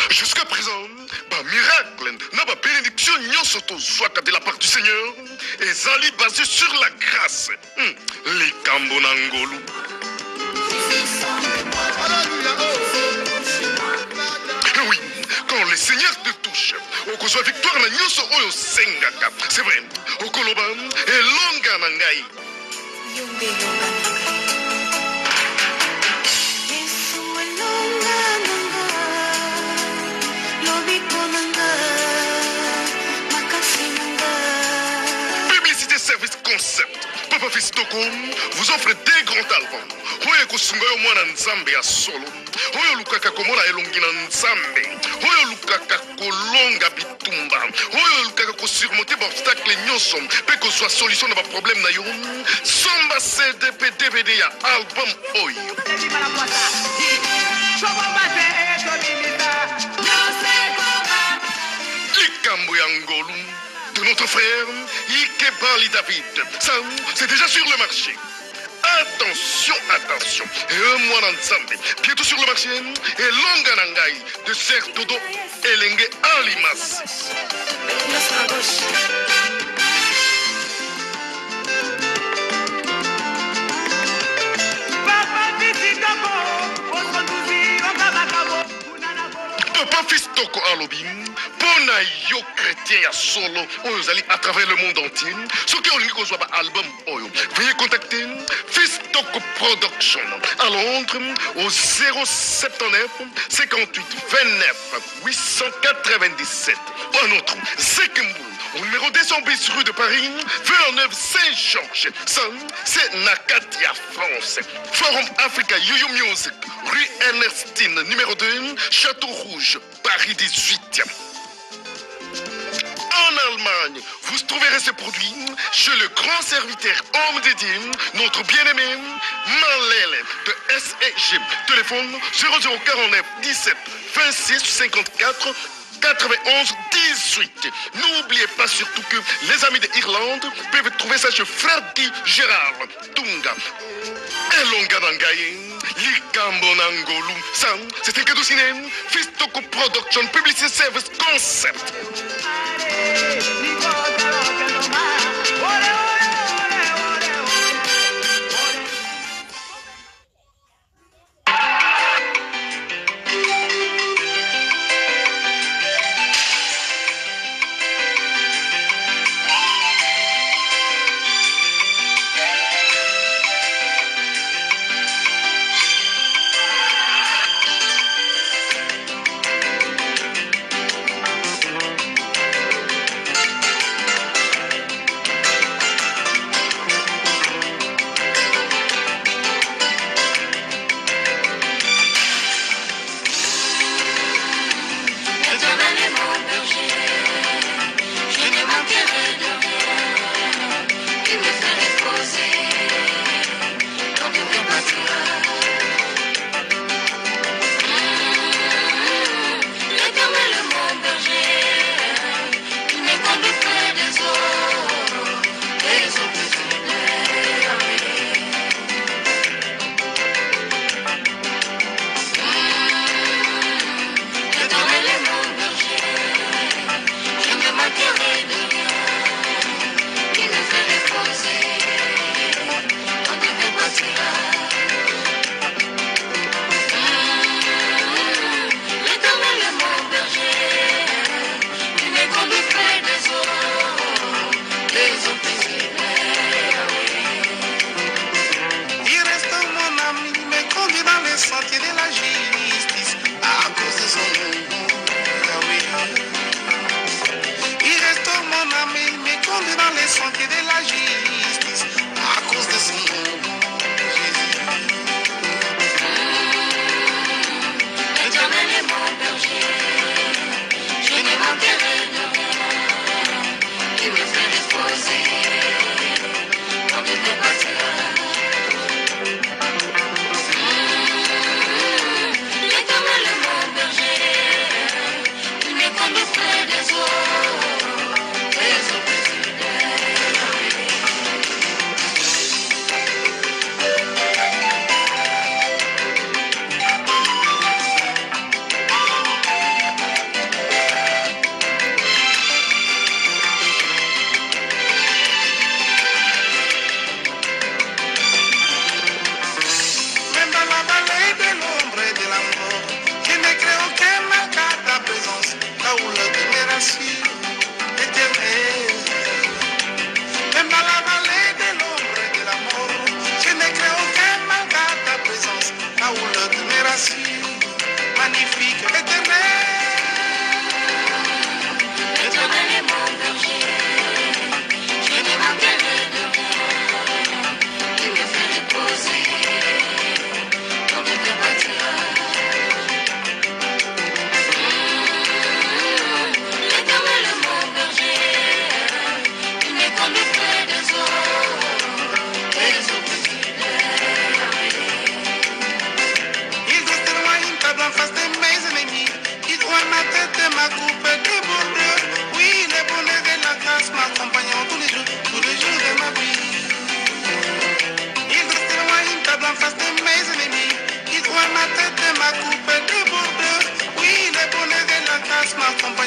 Jusqu'à présent, par miracle, n'a pas bénédiction surtout soit de la part du Seigneur et Zali basé sur la grâce. Les Cambonangolou. Oui, quand le Seigneur te touche, au soit victoire na nyoso oyo sengaka. C'est vrai, au Koloba et longa nangai. Publicité Service Concept. Papa Fistoko vous offre des grands albums. Oyo kusungayo mwana nzambe ya solo. Oyo lukaka komona elongi na nzambe. Oyo lukaka kolonga bitumba. Oyo lukaka ko surmonter ba obstacle nyonso pe ko soit solution na ba problème na yo. Somba CDP DVD ya album oyo. Likambo ya ngolu de notre frère Ikebali David. Ça, c'est déjà sur le marché. Attention, attention. Et un mois d'ensemble, bientôt sur le marché. Et Longanangai de Serre Dodo Elenge Alimas. Papa Fistoko Alobi, Pona yo chrétien ya solo, Oyozali à travers le monde entier. Ce qui est un album Oyo, veuillez contacter Fistoko Production à Londres au 079 58 29 897. Un autre, Sekembou, au numéro 200 bis rue de Paris, 29 Saint-Georges. Ça, c'est Nakatia France. Forum Africa Yoyo Music, rue Ernestine, numéro 2, Château Rouge, Paris 18. En Allemagne, vous trouverez ce produit chez le grand serviteur homme dédié, notre bien-aimé Malele de SEG. Téléphone 0049 17 26 54 91 18. N'oubliez pas surtout que les amis d'Irlande peuvent trouver ça chez Freddy Gérard Tunga. Et Longanangaye, Likambonangolu. Ça, c'est un cadeau ciné. Fistoko Production, Publicity Service Concept. m'accompagner.